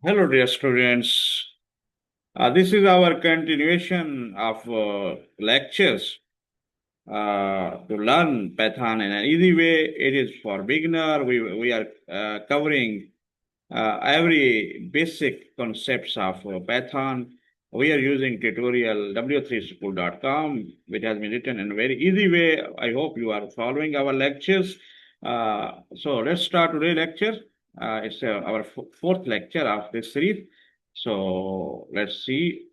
Hello, dear students. This is our continuation of lectures to learn Python in an easy way. It is for beginner. We are covering every basic concepts of Python. We are using tutorial w3school.com, which has been written in a very easy way. I hope you are following our lectures. So let's start today's lecture. It's our fourth lecture of this series. So let's see.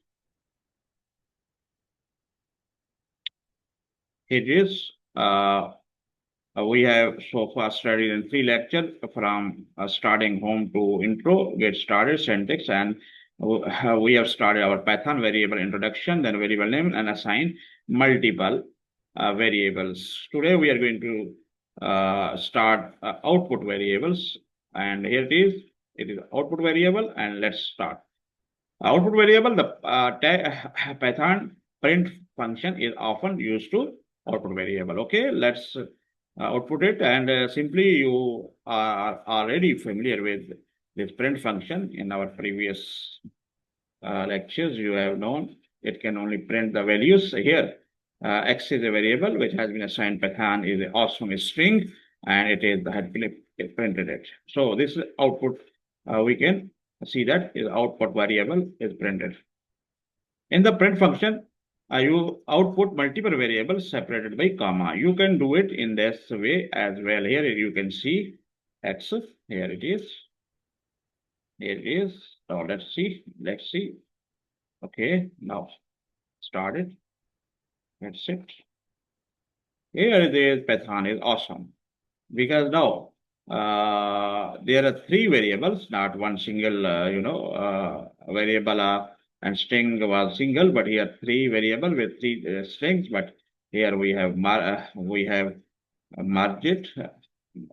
It is. We have so far studied in three lectures from starting home to intro, get started, syntax, and we have started our Python variable introduction, then variable name, and assign multiple variables. Today we are going to start output variables, and here it is. It is output variable, and let's start. Output variable, the Python print function is often used to output variable. Okay, let's output it, and simply you are already familiar with this print function. In our previous lectures, you have known it can only print the values. Here, x is a variable which has been assigned Python is also a string, and it is had printed it. So this output we can see that is output variable is printed. In the print function, you output multiple variables separated by comma. You can do it in this way as well. Here you can see x. Here it is. Here it is. So let's see. Let's see. Okay, now start it. That's it. Here it is. Python is awesome because now there are three variables, not one single, variable and string was single, but here three variable with three strings. But here we have merged it,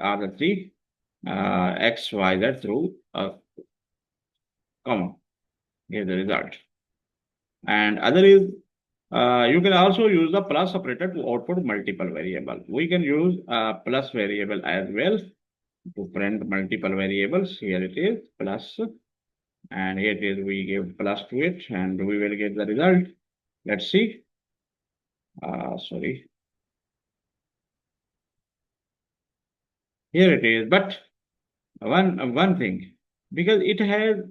are the three x, y, z through a comma. Here's the result. And other is you can also use the plus operator to output multiple variable. We can use plus variable as well to print multiple variables. Here it is plus, and here it is we give plus to it, and we will get the result. Let's see. Sorry. Here it is, but one thing, because it has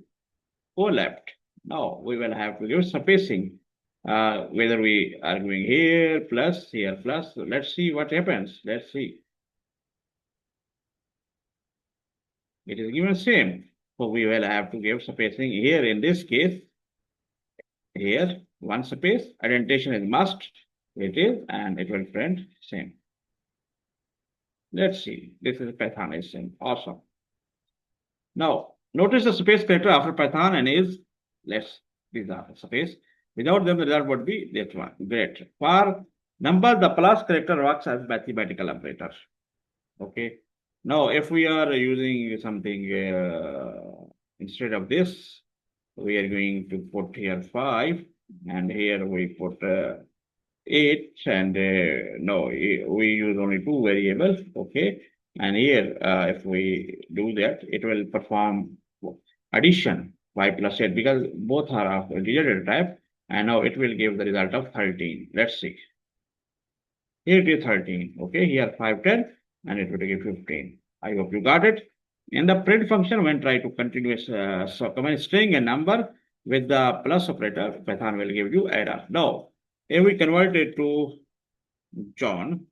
overlapped. Now we will have to give spacing. Whether we are going here plus, here plus. Let's see what happens. Let's see. It is given same. So we will have to give spacing here in this case. Here, one space, indentation is must. It is, and it will print same. Let's see. This is Python is same. Awesome. Now, notice the space character after Python and is less. These are the space. Without them, the result would be that one. Great. For number, the plus character works as mathematical operator. Okay. Now, if we are using something instead of this, we are going to put here 5, and here we put 8, and no, we use only 2 variables. Okay. And here, if we do that, it will perform addition 5 plus 8 because both are of integer type, and now it will give the result of 13. Let's see. Here it is 13. Okay, here 5, 10, and it will give 15. I hope you got it. In the print function, when try to continuous command string a number with the plus operator, Python will give you error. Now, if we convert it to John,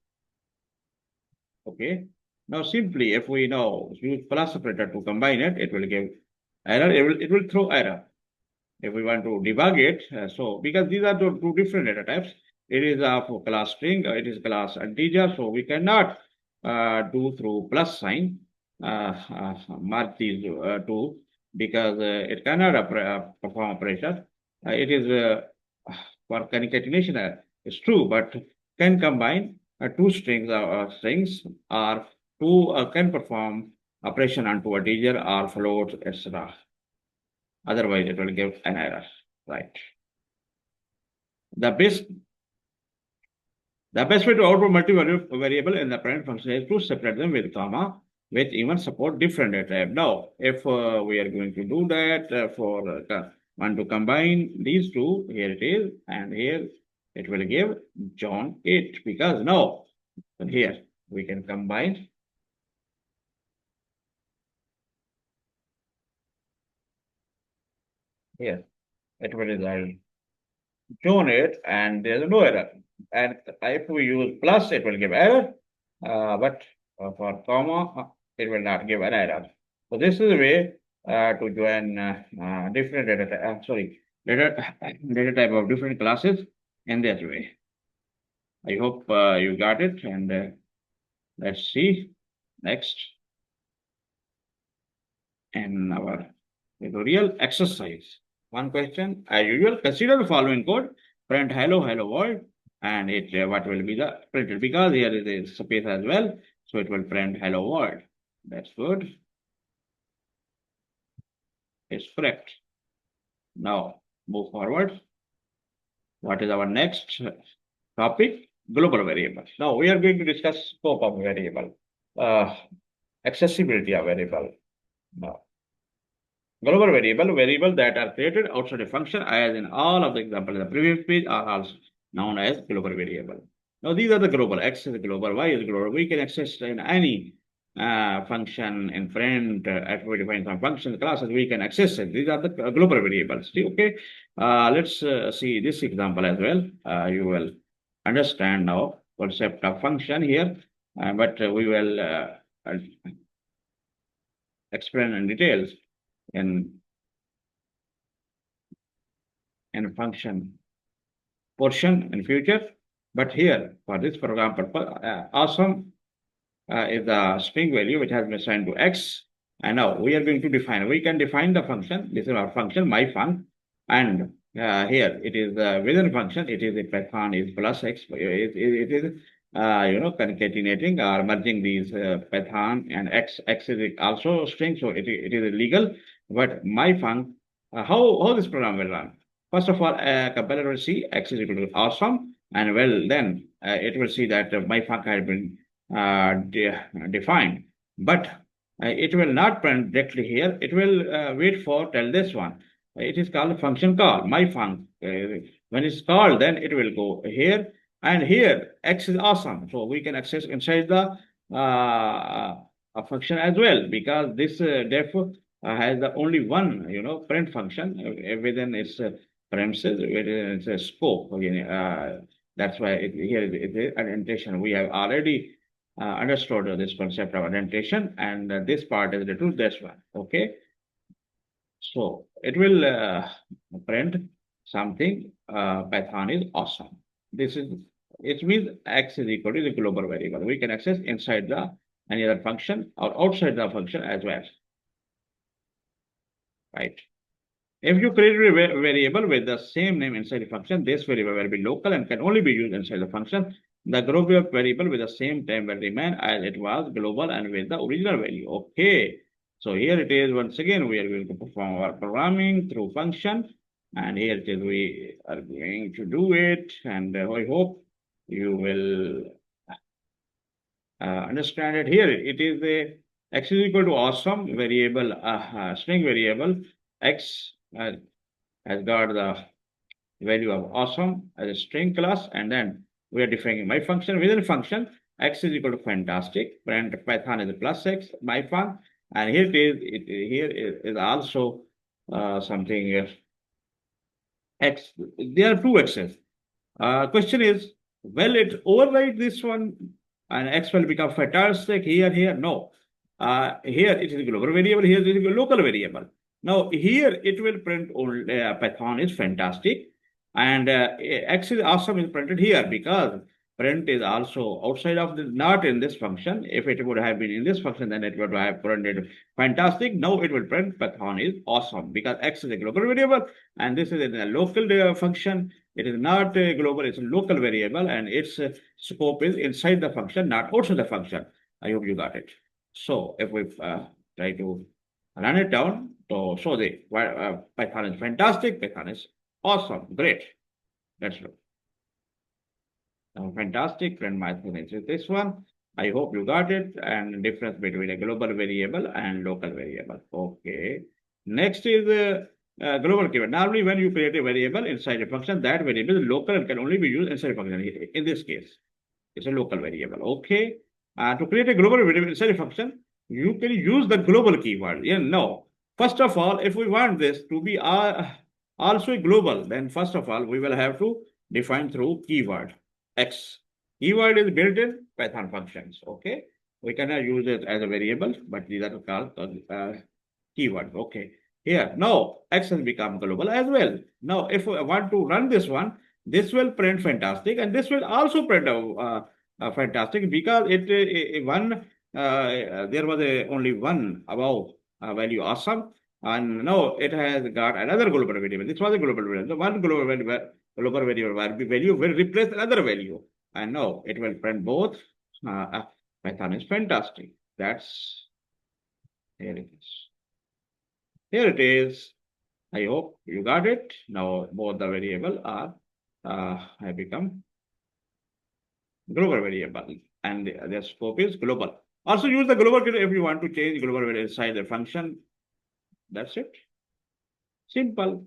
okay. Now simply if we now use plus operator to combine it, it will give error. It will throw error. If we want to debug it, so because these are two different data types, it is of class string, it is class integer, so we cannot do through plus sign, mark these two because it cannot perform operation. It is for concatenation, it's true, but can combine two strings or two can perform operation onto a integer or float, etc. Otherwise, it will give an error, right? The best way to output multi-variable in the parent function is to separate them with comma. which even support different data type. Now, if we are going to do that want to combine these two, here it is, and here it will give John 8 because now here we can combine. Here it will result John 8 and there's no error. And if we use plus, it will give error, but for comma, it will not give an error. So this is a way to join different data type of different classes in that way. I hope you got it, and let's see next in our tutorial exercise. One question, as usual, consider the following code, print hello world, and it what will be the printed because here is a space as well, so it will print hello world. That's good. It's correct. Now move forward. What is our next topic? Global variable. Now we are going to discuss scope of variable, accessibility of variable. Now, global variable that are created outside a function, as in all of the examples in the previous page, are also known as global variable. Now these are the global. X is global, Y is global. We can access in any function in print after we define some function classes, we can access it. These are the global variables. Okay, let's see this example as well. You will understand now concept of function here, but we will explain in details in function portion in future. But here for this program purpose, awesome is the string value which has been assigned to X. And now we are going to define, we can define the function. This is our function, my func. And here it is within function, it is a Python is plus X. It is, concatenating or merging these Python and X. X is also string, so it is legal. But my func, how this program will run? First of all, compiler will see X is equal to awesome. And well, then it will see that my func has been defined, but it will not print directly here. It will wait for till this one. It is called function call. My func. When it's called, then it will go here and here. X is awesome, so we can access inside the function as well because this def has the only one print function within its premises, within its scope. That's why here it is indentation. We have already understood this concept of indentation, and this part is related to this one. Okay, so it will print something. Python is awesome. This is, it means X is equal to the global variable. We can access inside the any other function or outside the function as well. Right. If you create a variable with the same name inside the function, this variable will be local and can only be used inside the function. The global variable with the same time will remain as it was global and with the original value. Okay. So here it is. Once again, we are going to perform our programming through function. And here it is. We are going to do it. And I hope you will understand it. Here it is a X is equal to awesome variable, string variable. X has got the value of awesome as a string class, and then we are defining my function. Within function, X is equal to fantastic. Print Python is a plus X, my func, and here it is. Here is also something X. There are two X's. Question is, will it override this one and X will become fantastic here? No. Here it is a global variable. Here it is a local variable. Now here it will print only Python is fantastic, and X is awesome is printed here because print is also outside of the, not in this function. If it would have been in this function, then it would have printed fantastic. Now it will print Python is awesome because X is a global variable and this is a local function. It is not a global, it's a local variable, and its scope is inside the function, not outside the function. I hope you got it. So if we try to run it down, so the Python is fantastic, Python is awesome, great. Let's look. Now, fantastic, print my signature is this one. I hope you got it. And difference between a global variable and local variable. Okay. Next is global keyword. Normally, when you create a variable inside a function, that variable is local and can only be used inside a function. In this case, it's a local variable. Okay. To create a global variable inside a function, you can use the global keyword. Yeah, no. First of all, if we want this to be also a global, then first of all, we will have to define through keyword X. Keyword is built in Python functions. Okay. We cannot use it as a variable, but these are called keyword. Okay. Here, now X has become global as well. Now, if I want to run this one, this will print fantastic, and this will also print fantastic because there was only one above value awesome, and now it has got another global variable. This was a global variable. The one global variable value will replace another value, and now it will print both. Python is fantastic. That's here it is. Here it is. I hope you got it. Now both the variable are have become global variable, and their scope is global. Also use the global if you want to change global variable inside the function. That's it. Simple.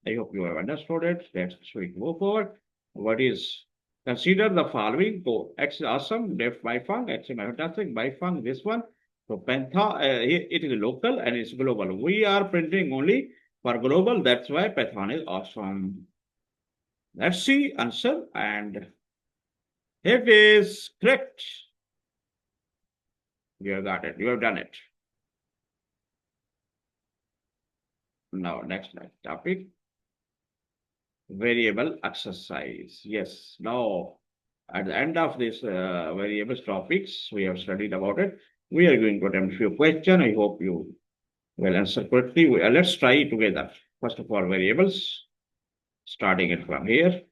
I hope you have understood it. Let's move forward. What is consider the following code. X is awesome, def byfung, X is fantastic, byfung, this one. So Python, it is local and it's global. We are printing only for global. That's why Python is awesome. Let's see answer, and it is correct. You have got it. You have done it. Now, next topic. Variable exercise. Yes. Now, at the end of this variables topics, we have studied about it. We are going to attempt a few questions. I hope you will answer correctly. Let's try together. First of all, variables. Starting it from here.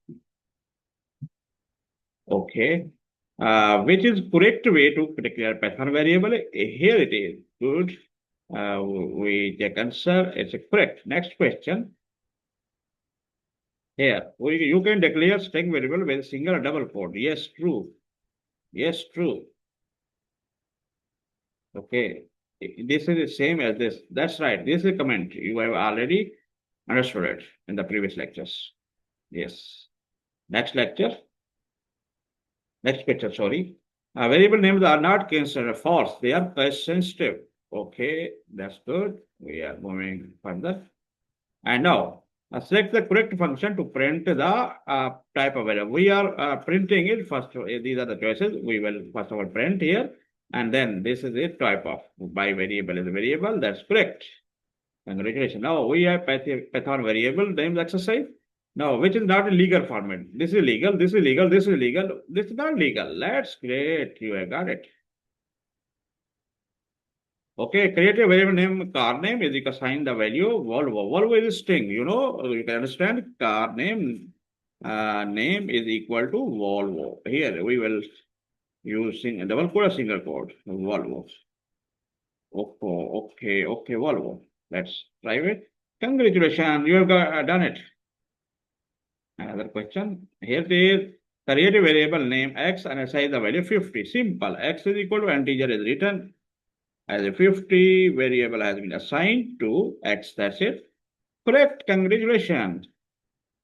Okay. Which is correct way to declare Python variable? Here it is. Good. We check answer. It's correct. Next question. Here, you can declare string variable with single or double quote. Yes, true. Yes, true. Okay. This is the same as this. That's right. This is a comment. You have already understood it in the previous lectures. Yes. Next lecture. Next picture, sorry. Variable names are not considered false. They are case sensitive. Okay, that's good. We are moving further. And now, select the correct function to print the type of variable. We are printing it first. These are the choices. We will first of all print here. And then this is the type of by variable is a variable. That's correct. Congratulations. Now we have Python variable names exercise. Now, which is not a legal format. This is legal, this is legal, this is legal, this is not legal. That's great. You have got it. Okay, create a variable name car name is equal assign the value Volvo. Volvo is a string, you know, you can understand car name name is equal to Volvo. Here we will use double quote or single quote Volvo. Okay, Volvo. Let's try it. Congratulations, you have done it. Another question. Here it is. Create a variable name x and assign the value 50. Simple. X is equal to integer is written as a 50. Variable has been assigned to x. That's it. Correct. Congratulations.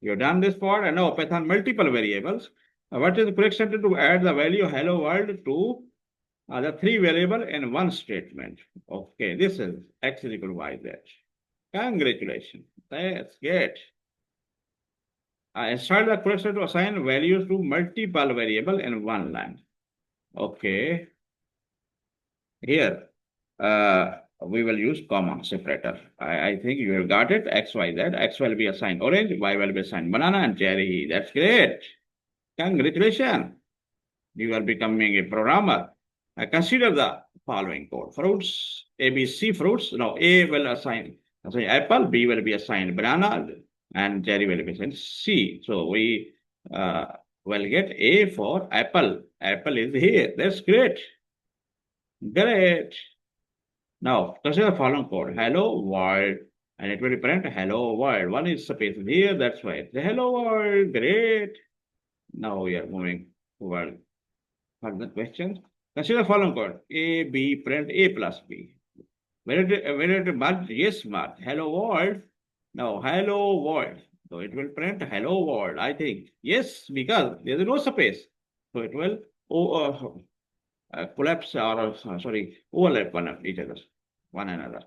You've done this part. And now Python multiple variables. What is the correct sentence to add the value hello world to the three variable in one statement? Okay. This is x is equal to y, z. Congratulations. That's good. Start the correct to assign values to multiple variable in one line. Okay. Here, we will use comma separator. I think you have got it. X, Y, Z. X will be assigned orange, Y will be assigned banana, and cherry. That's great. Congratulations. You are becoming a programmer. Consider the following code. Fruits, A, B, C fruits. Now, A will assign apple, B will be assigned banana, and cherry will be assigned C. So we will get A for apple. Apple is here. That's great. Great. Now, consider the following code. Hello world. And it will print hello world. One is space here. That's why. The hello world. Great. Now we are moving forward. Further questions. Consider following code. A, B, print A plus B. When it merge, yes, merge. Hello world. No, hello world. So it will print hello world, I think. Yes, because there is no space. So it will collapse or sorry, overlap one another.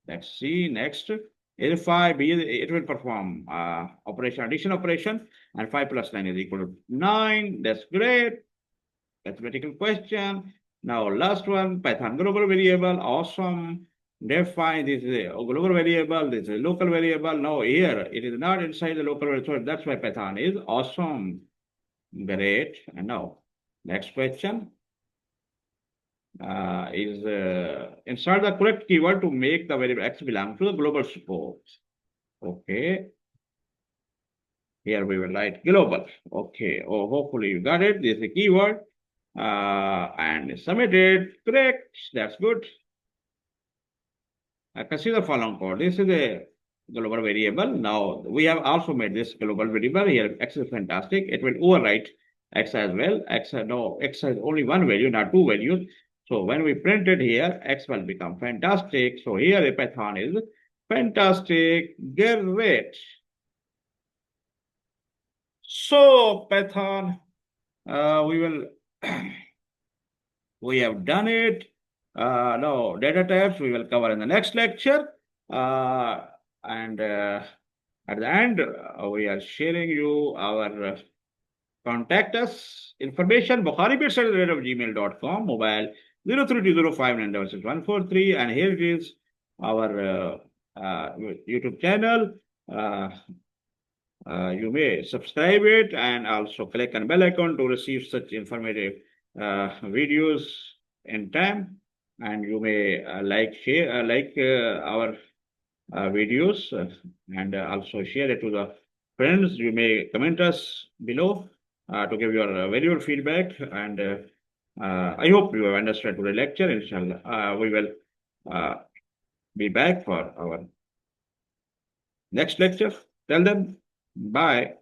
Let's see next. If 5 B, it will perform operation, addition operation, and 5 plus 9 is equal to 9. That's great. Mathematical question. Now, last one, Python global variable. Awesome. Define this is a global variable, this is a local variable. Now, here it is not inside the local variable. So that's why Python is awesome. Great. And now, next question is insert the correct keyword to make the variable x belong to the global scope. Okay. Here we will write global. Okay. Oh, hopefully you got it. This is the keyword. And submitted. Correct. That's good. Consider following code. This is a global variable. Now we have also made this global variable here. X is fantastic. It will overwrite X as well. X has only one value, not two values. So when we print it here, X will become fantastic. So here the Python is fantastic. Great. So Python, we will we have done it. Now data types we will cover in the next lecture. And at the end, we are sharing you our contact us information, bukharibits@gmail.com, mobile 0320596643, and here it is our YouTube channel. You may subscribe it and also click on bell icon to receive such informative videos in time. And you may share our videos and also share it to the friends. You may comment us below to give your valuable feedback. And I hope you have understood today's lecture. Inshallah, we will be back for our next lecture. Tell them bye.